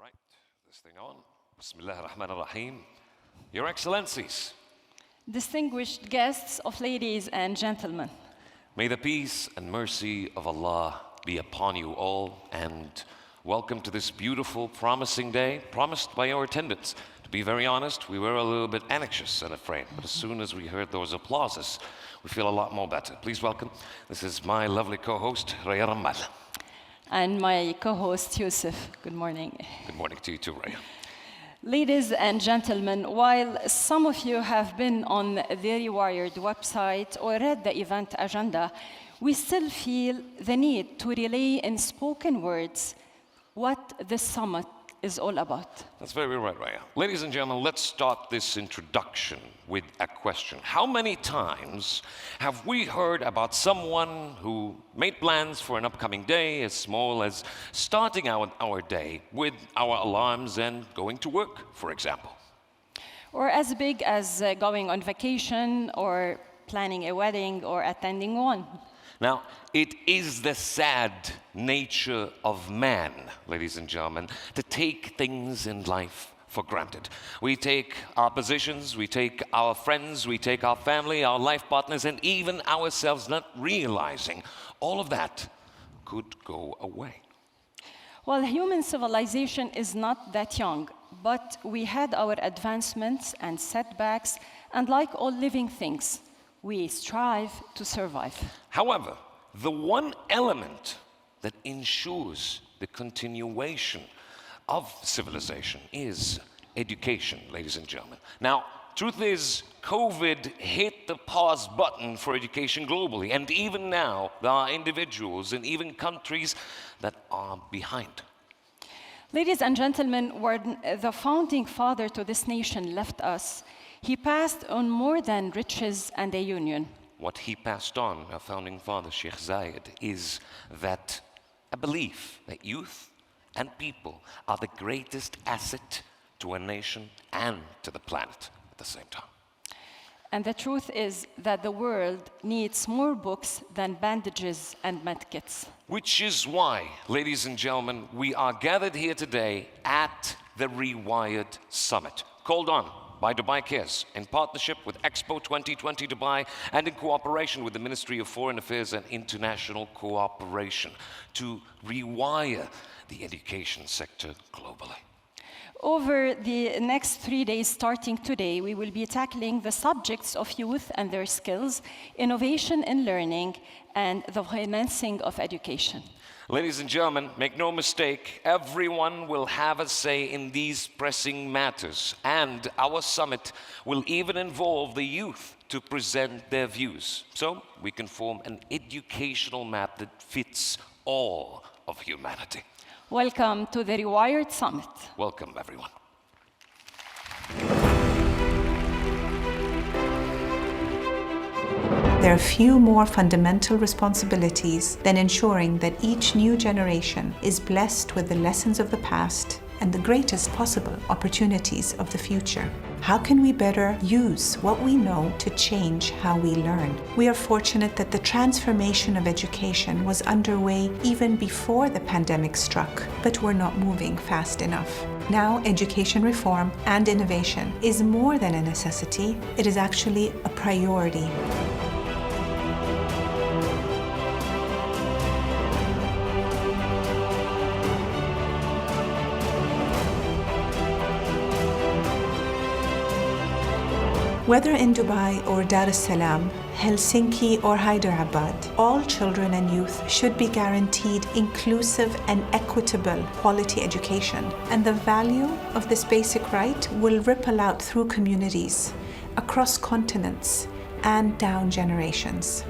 right, this thing on. Bismillah ar-Rahman ar-Rahim. Your Excellencies. Distinguished guests of ladies and gentlemen. May the peace and mercy of Allah be upon you all, and welcome to this beautiful, promising day, promised by your attendance. To be very honest, we were a little bit anxious and afraid, but as soon as we heard those applauses, we feel a lot more better. Please welcome, this is my lovely co-host, Raya. And my co-host, Yusuf. Good morning. Good morning to you too, Raya. Ladies and gentlemen, while some of you have been on the RewirEd website or read the event agenda, we still feel the need to relay in spoken words what this summit is all about. That's very right, Raya. Ladies and gentlemen, let's start this introduction with a question. How many times have we heard about someone who made plans for an upcoming day as small as starting our day with our alarms and going to work, for example? Or as big as going on vacation or planning a wedding or attending one. Now, it is the sad nature of man, ladies and gentlemen, to take things in life for granted. We take our positions, we take our friends, we take our family, our life partners, and even ourselves, not realizing all of that could go away. Well, human civilization is not that young, but we had our advancements and setbacks, and like all living things, we strive to survive. However, the one element that ensures the continuation of civilization is education, ladies and gentlemen. Now, truth is, COVID hit the pause button for education globally, and even now, there are individuals and even countries that are behind. Ladies and gentlemen, when the founding father to this nation left us, he passed on more than riches and a union. What he passed on, our founding father, Sheikh Zayed, is that a belief that youth and people are the greatest asset to a nation and to the planet at the same time. And the truth is that the world needs more books than bandages and medkits. Which is why, ladies and gentlemen, we are gathered here today at the RewirEd Summit, called on by Dubai Cares, in partnership with Expo 2020 Dubai and in cooperation with the Ministry of Foreign Affairs and International Cooperation to rewire the education sector globally. Over the next 3 days, starting today, we will be tackling the subjects of youth and their skills, innovation in learning, and the financing of education. Ladies and gentlemen, make no mistake, everyone will have a say in these pressing matters, and our summit will even involve the youth to present their views. So we can form an educational map that fits all of humanity. Welcome to the RewirEd Summit. Welcome, everyone. There are few more fundamental responsibilities than ensuring that each new generation is blessed with the lessons of the past and the greatest possible opportunities of the future. How can we better use what we know to change how we learn? We are fortunate that the transformation of education was underway even before the pandemic struck, but we're not moving fast enough. Now, education reform and innovation is more than a necessity, it is actually a priority. Whether in Dubai or Dar es Salaam, Helsinki or Hyderabad, all children and youth should be guaranteed inclusive and equitable quality education. And the value of this basic right will ripple out through communities, across continents, and down generations.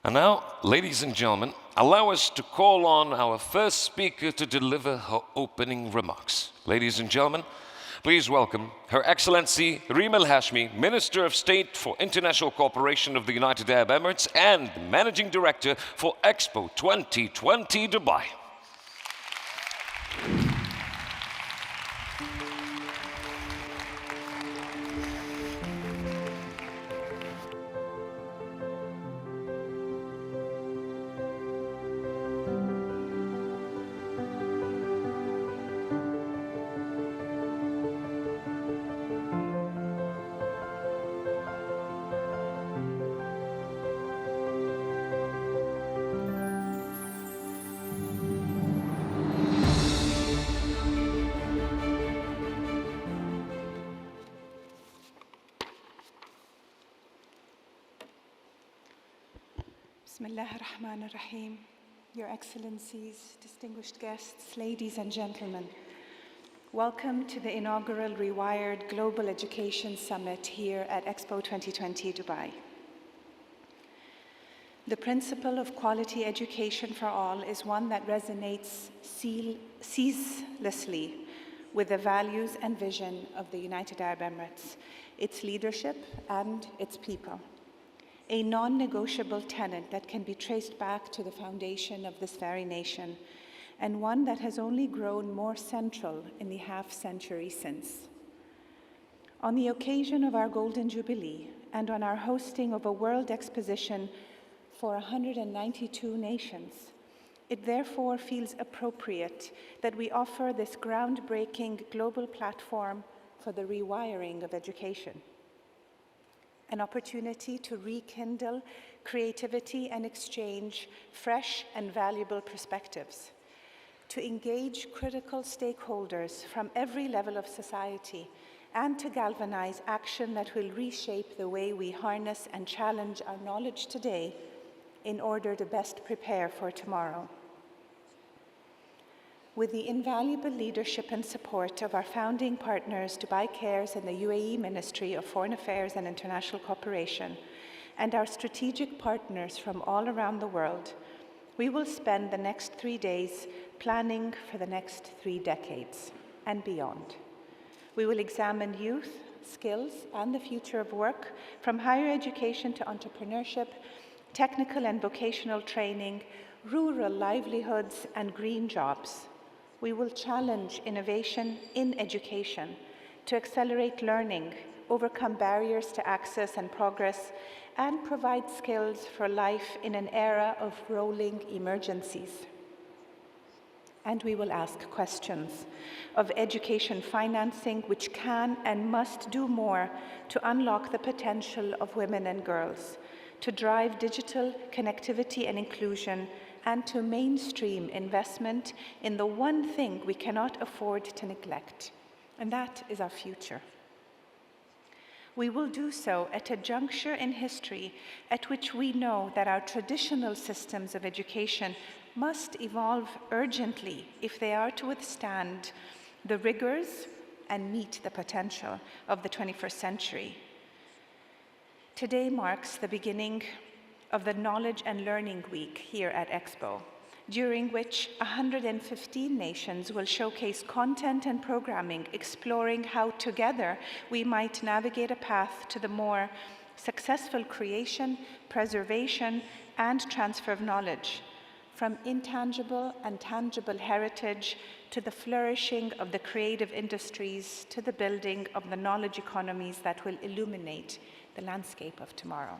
And now, ladies and gentlemen, allow us to call on our first speaker to deliver her opening remarks. Ladies and gentlemen, Please welcome Her Excellency Reem Hashimi, Minister of State for International Cooperation of the United Arab Emirates and Managing Director for Expo 2020 Dubai. Bismillah ar-Rahman ar-Rahim. Your Excellencies, distinguished guests, ladies and gentlemen, welcome to the inaugural RewirEd Global Education Summit here at Expo 2020 Dubai. The principle of quality education for all is one that resonates ceaselessly with the values and vision of the United Arab Emirates, its leadership and its people. A non-negotiable tenet that can be traced back to the foundation of this very nation, and one that has only grown more central in the half-century since. On the occasion of our Golden Jubilee, and on our hosting of a World Exposition for 192 nations, it therefore feels appropriate that we offer this groundbreaking global platform for the rewiring of education. An opportunity to rekindle creativity and exchange fresh and valuable perspectives, to engage critical stakeholders from every level of society, and to galvanize action that will reshape the way we harness and challenge our knowledge today in order to best prepare for tomorrow. With the invaluable leadership and support of our founding partners, Dubai Cares and the UAE Ministry of Foreign Affairs and International Cooperation, and our strategic partners from all around the world, we will spend the next 3 days planning for the next 3 decades and beyond. We will examine youth, skills, and the future of work, from higher education to entrepreneurship, technical and vocational training, rural livelihoods, and green jobs. We will challenge innovation in education to accelerate learning, overcome barriers to access and progress, and provide skills for life in an era of rolling emergencies. And we will ask questions of education financing, which can and must do more to unlock the potential of women and girls, to drive digital connectivity and inclusion, and to mainstream investment in the one thing we cannot afford to neglect, and that is our future. We will do so at a juncture in history at which we know that our traditional systems of education must evolve urgently if they are to withstand the rigors and meet the potential of the 21st century. Today marks the beginning of the Knowledge and Learning Week here at Expo, during which 115 nations will showcase content and programming exploring how together we might navigate a path to the more successful creation, preservation, and transfer of knowledge, from intangible and tangible heritage to the flourishing of the creative industries to the building of the knowledge economies that will illuminate the landscape of tomorrow.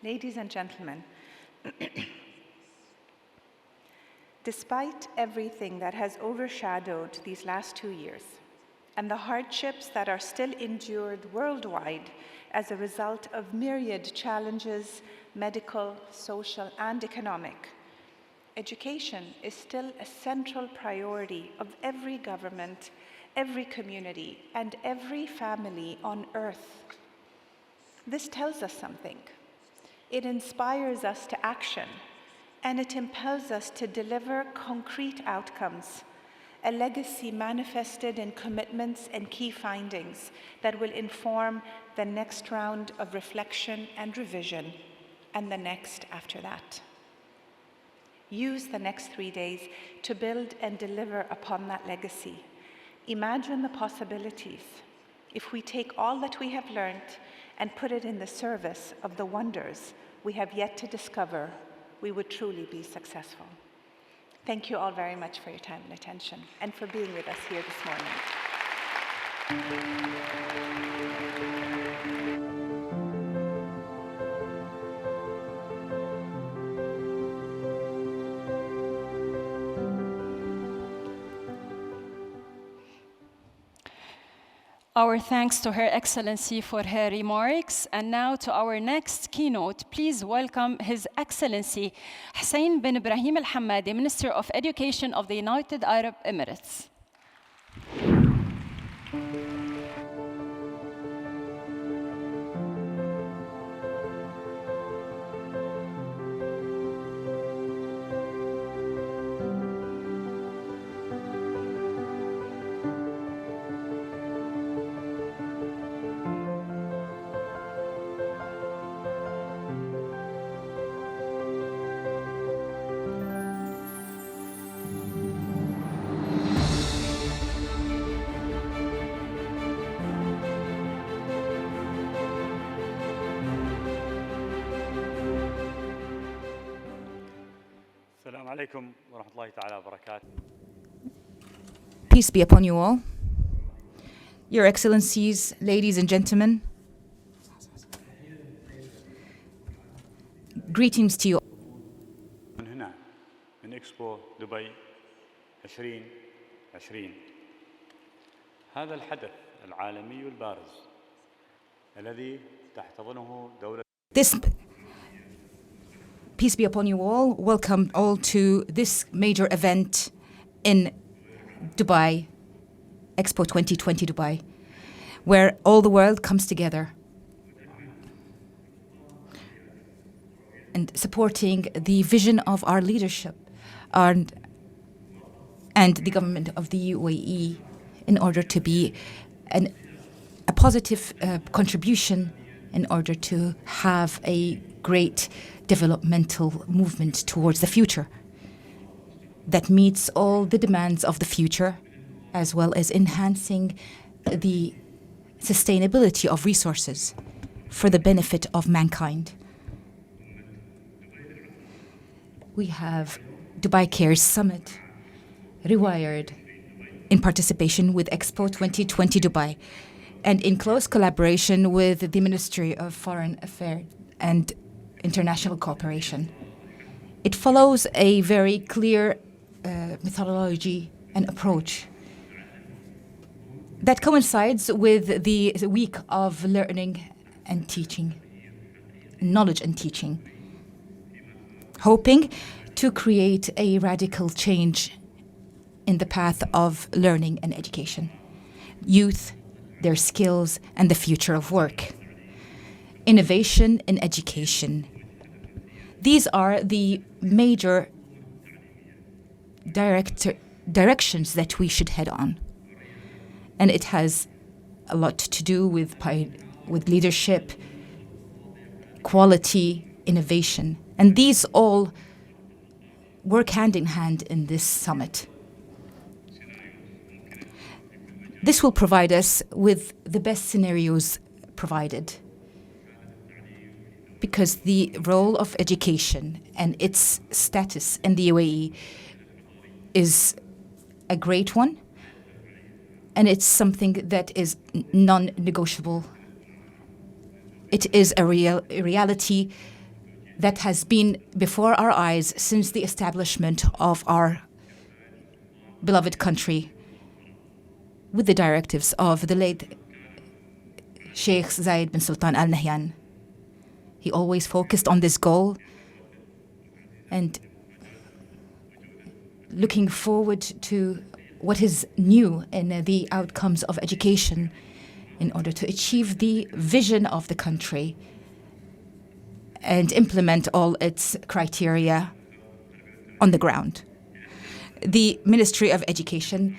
Ladies and gentlemen, despite everything that has overshadowed these last 2 years and the hardships that are still endured worldwide as a result of myriad challenges, medical, social, and economic, education is still a central priority of every government, every community, and every family on earth. This tells us something. It inspires us to action, and it impels us to deliver concrete outcomes, a legacy manifested in commitments and key findings that will inform the next round of reflection and revision, and the next after that. Use the next 3 days to build and deliver upon that legacy. Imagine the possibilities if we take all that we have learned and put it in the service of the wonders we have yet to discover. We would truly be successful. Thank you all very much for your time and attention and for being with us here this morning. Our thanks to Her Excellency for her remarks. And now to our next keynote, please welcome His Excellency Hussein bin Ibrahim al-Hammadi, Minister of Education of the United Arab Emirates. Peace be upon you all. Your Excellencies, ladies and gentlemen, greetings to you. من هنا من إكسبو دبي 2020 هذا الحدث العالمي البارز الذي تحتضنه دولة Peace be upon you all. Welcome all to this major event in Dubai, Expo 2020 Dubai, where all the world comes together and supporting the vision of our leadership and the government of the UAE in order to be a positive contribution in order to have a great developmental movement towards the future that meets all the demands of the future, as well as enhancing the sustainability of resources for the benefit of mankind. We have Dubai Cares Summit, RewirEd, in participation with Expo 2020 Dubai, and in close collaboration with the Ministry of Foreign Affairs and International Cooperation. It follows a very clear methodology and approach that coincides with the week of learning and teaching, knowledge and teaching, hoping to create a radical change in the path of learning and education, youth, their skills, and the future of work. Innovation in education. These are the major directions that we should head on. And it has a lot to do with leadership, quality, innovation. And these all work hand in hand in this summit. This will provide us with the best scenarios provided, because the role of education and its status in the UAE is a great one, and it's something that is non-negotiable. It is a reality that has been before our eyes since the establishment of our beloved country, with the directives of the late Sheikh Zayed bin Sultan Al Nahyan. He always focused on this goal and looking forward to what is new in the outcomes of education in order to achieve the vision of the country and implement all its criteria on the ground. The Ministry of Education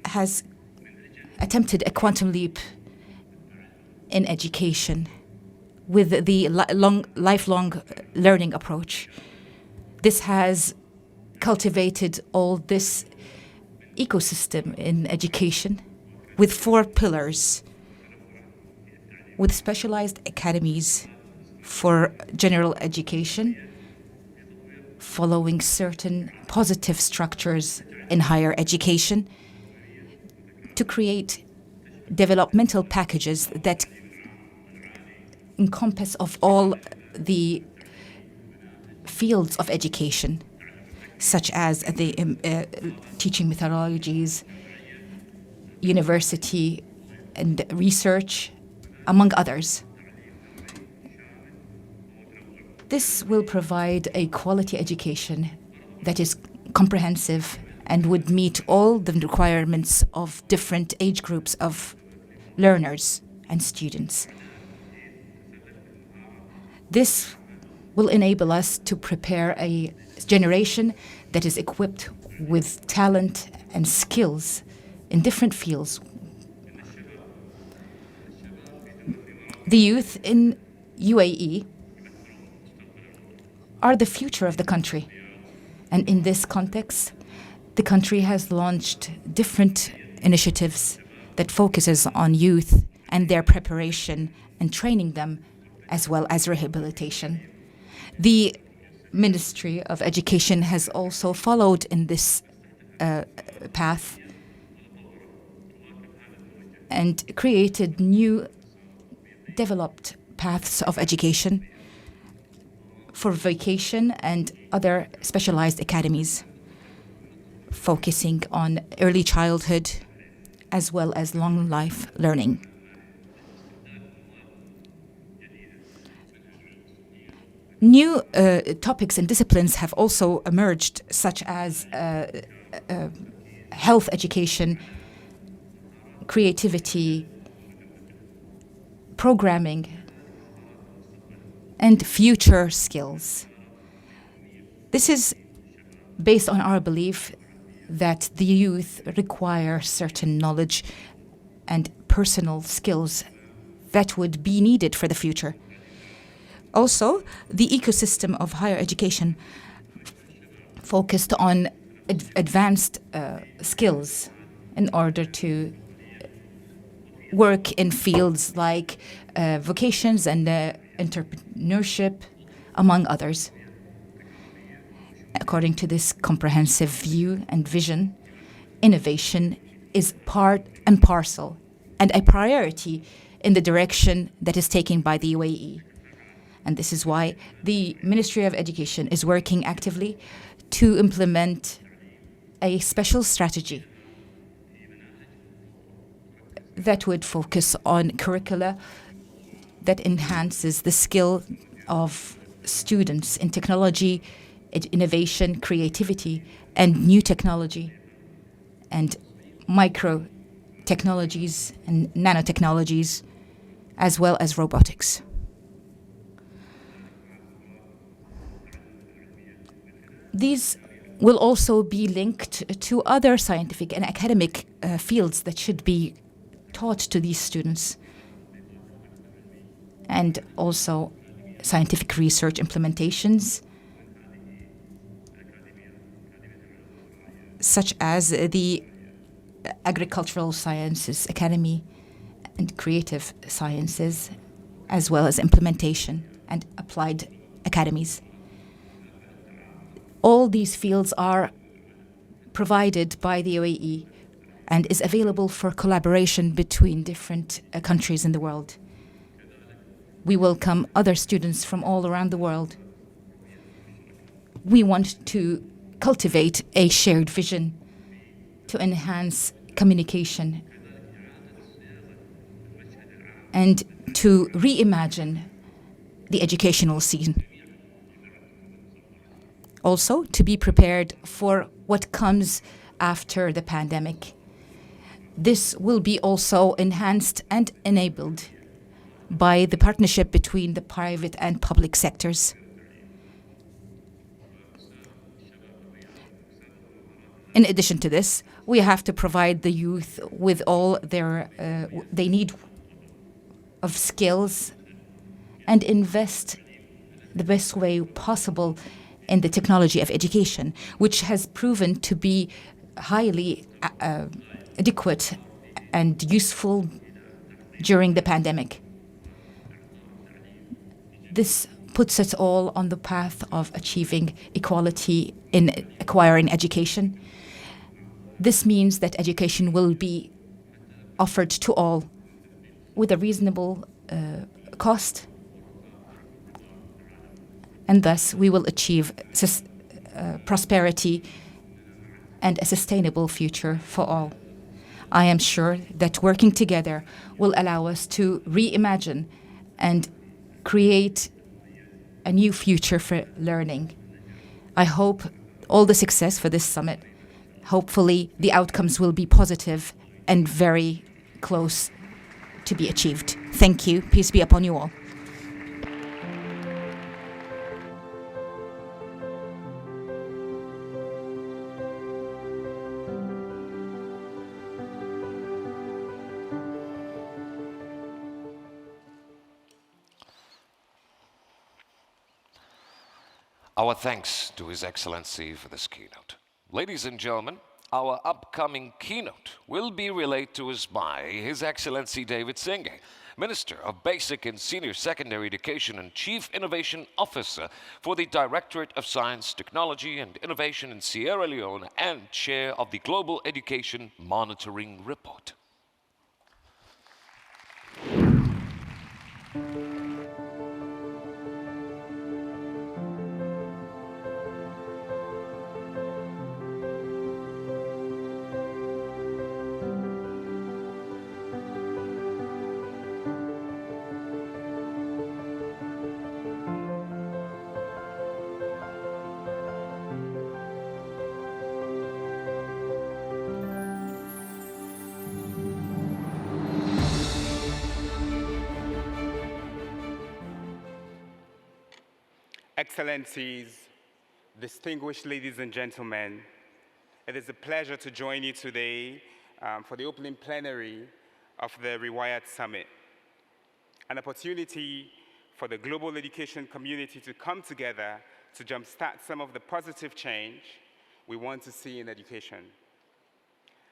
has attempted a quantum leap in education with the lifelong learning approach. This has cultivated all this ecosystem in education with 4 pillars, with specialized academies for general education, following certain positive structures in higher education, to create developmental packages that encompass of all the fields of education, such as the teaching methodologies, university and research, among others. This will provide a quality education that is comprehensive and would meet all the requirements of different age groups of learners and students. This will enable us to prepare a generation that is equipped with talent and skills in different fields. The youth in UAE are the future of the country. And in this context, the country has launched different initiatives that focuses on youth and their preparation and training them, as well as rehabilitation. The Ministry of Education has also followed in this path and created new developed paths of education for vocation and other specialized academies, focusing on early childhood as well as long life learning. New topics and disciplines have also emerged, such as health education, creativity, programming, and future skills. This is based on our belief that the youth require certain knowledge and personal skills that would be needed for the future. Also, the ecosystem of higher education focused on advanced skills in order to work in fields like vocations and entrepreneurship, among others. According to this comprehensive view and vision, innovation is part and parcel and a priority in the direction that is taken by the UAE. And this is why the Ministry of Education is working actively to implement a special strategy that would focus on curricula that enhances the skill of students in technology, innovation, creativity, and new technology, and micro technologies and nanotechnologies, as well as robotics. These will also be linked to other scientific and academic fields that should be taught to these students, and also scientific research implementations, such as the Agricultural Sciences Academy and Creative Sciences, as well as implementation and applied academies. All these fields are provided by the UAE and is available for collaboration between different countries in the world. We welcome other students from all around the world. We want to cultivate a shared vision to enhance communication and to reimagine the educational scene. Also, to be prepared for what comes after the pandemic. This will be also enhanced and enabled by the partnership between the private and public sectors. In addition to this, we have to provide the youth with all they need of skills and invest the best way possible in the technology of education, which has proven to be highly adequate and useful during the pandemic. This puts us all on the path of achieving equality in acquiring education. This means that education will be offered to all with a reasonable cost, and thus we will achieve prosperity and a sustainable future for all. I am sure that working together will allow us to reimagine and create a new future for learning. I hope all the success for this summit. Hopefully the outcomes will be positive and very close to be achieved. Thank you. Peace be upon you all. Our thanks to His Excellency for this keynote. Ladies and gentlemen, our upcoming keynote will be relayed to us by His Excellency David Singh, Minister of Basic and Senior Secondary Education and Chief Innovation Officer for the Directorate of Science, Technology and Innovation in Sierra Leone and Chair of the Global Education Monitoring Report. Excellencies, distinguished ladies and gentlemen, it is a pleasure to join you today for the opening plenary of the RewirEd Summit, an opportunity for the global education community to come together to jumpstart some of the positive change we want to see in education.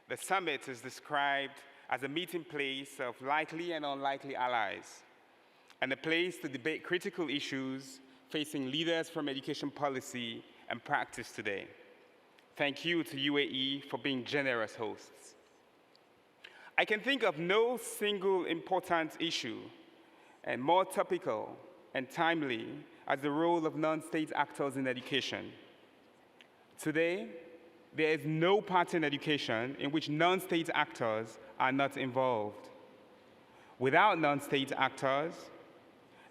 The summit is described as a meeting place of likely and unlikely allies, and a place to debate critical issues facing leaders from education policy and practice today. Thank you to UAE for being generous hosts. I can think of no single important issue and more topical and timely as the role of non-state actors in education. Today, there is no part in education in which non-state actors are not involved. Without non-state actors,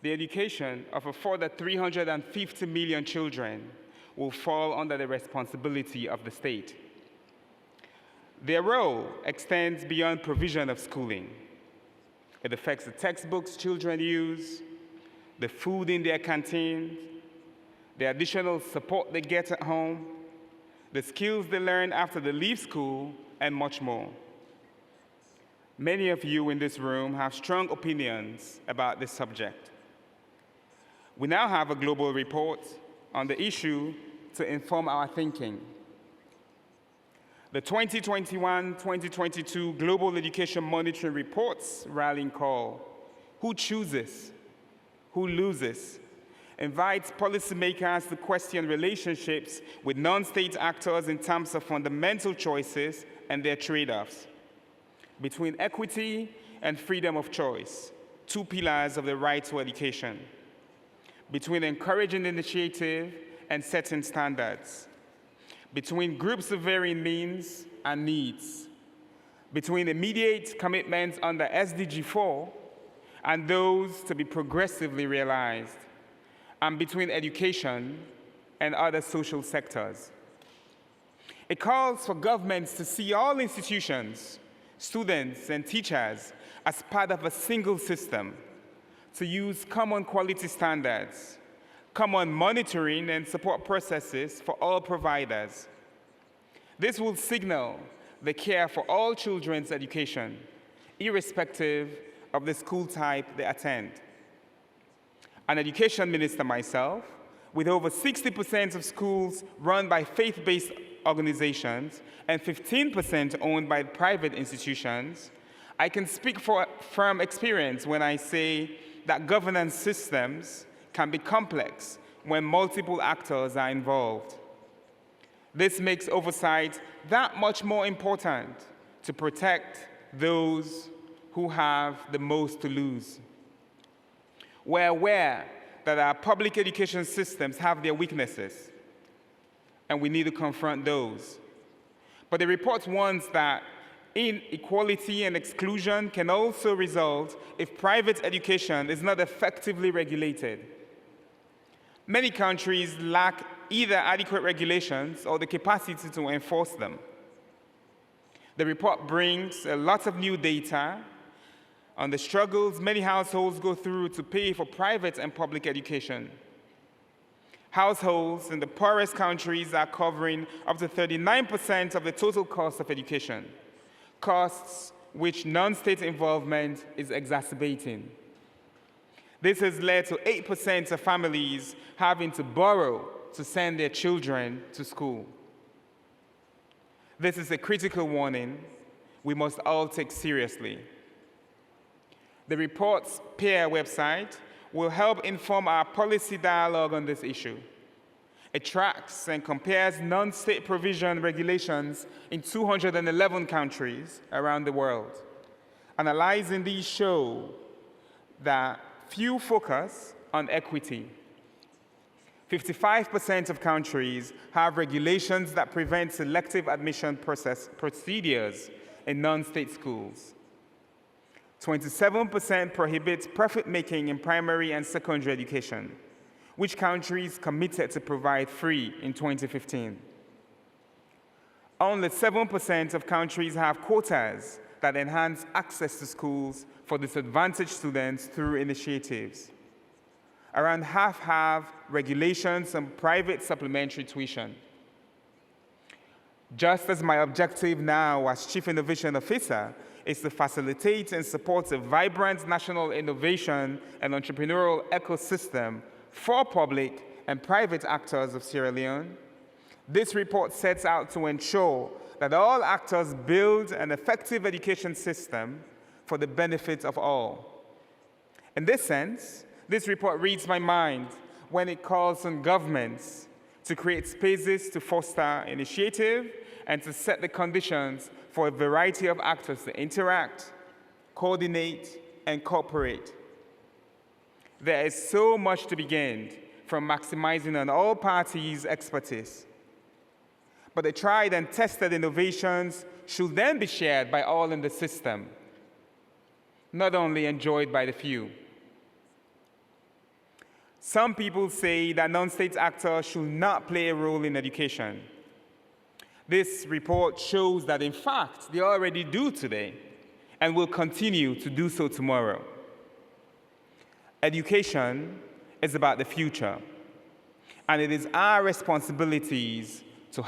the education of a further 350 million children will fall under the responsibility of the state. Their role extends beyond provision of schooling. It affects the textbooks children use, the food in their canteens, the additional support they get at home, the skills they learn after they leave school, and much more. Many of you in this room have strong opinions about this subject. We now have a global report on the issue to inform our thinking. The 2021-2022 Global Education Monitoring Report's rallying call, "Who chooses? Who loses?" invites policymakers to question relationships with non-state actors in terms of fundamental choices and their trade-offs between equity and freedom of choice, two pillars of the right to education, between encouraging initiative and setting standards, between groups of varying means and needs, between immediate commitments under SDG 4 and those to be progressively realized, and between education and other social sectors. It calls for governments to see all institutions, students, and teachers as part of a single system, to use common quality standards, common monitoring and support processes for all providers. This will signal the care for all children's education, irrespective of the school type they attend. An education minister myself, with over 60% of schools run by faith-based organizations and 15% owned by private institutions, I can speak from experience when I say that governance systems can be complex when multiple actors are involved. This makes oversight that much more important to protect those who have the most to lose. We're aware that our public education systems have their weaknesses, and we need to confront those. But the report warns that inequality and exclusion can also result if private education is not effectively regulated. Many countries lack either adequate regulations or the capacity to enforce them. The report brings a lot of new data on the struggles many households go through to pay for private and public education. Households in the poorest countries are covering up to 39% of the total cost of education, costs which non-state involvement is exacerbating. This has led to 8% of families having to borrow to send their children to school. This is a critical warning we must all take seriously. The report's peer website will help inform our policy dialogue on this issue. It tracks and compares non-state provision regulations in 211 countries around the world. Analyzing these show that few focus on equity. 55% of countries have regulations that prevent selective admission procedures in non-state schools. 27% prohibit profit-making in primary and secondary education, which countries committed to provide free in 2015. Only 7% of countries have quotas that enhance access to schools for disadvantaged students through initiatives. Around half have regulations on private supplementary tuition. Just as my objective now as Chief Innovation Officer is to facilitate and support a vibrant national innovation and entrepreneurial ecosystem for public and private actors of Sierra Leone, this report sets out to ensure that all actors build an effective education system for the benefit of all. In this sense, this report reads my mind when it calls on governments to create spaces to foster initiative and to set the conditions for a variety of actors to interact, coordinate, and cooperate. There is so much to be gained from maximizing on all parties' expertise. But the tried and tested innovations should then be shared by all in the system, not only enjoyed by the few. Some people say that non-state actors should not play a role in education. This report shows that, in fact, they already do today and will continue to do so tomorrow. Education is about the future, and it is our responsibilities to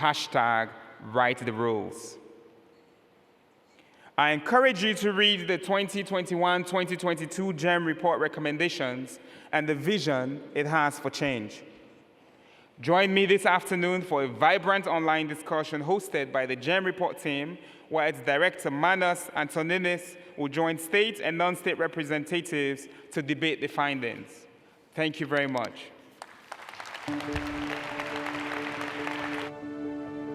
#write the rules. I encourage you to read the 2021-2022 GEM report recommendations and the vision it has for change. Join me this afternoon for a vibrant online discussion hosted by the GEM report team, where its director, Manos Antoninis, will join state and non-state representatives to debate the findings. Thank you very much.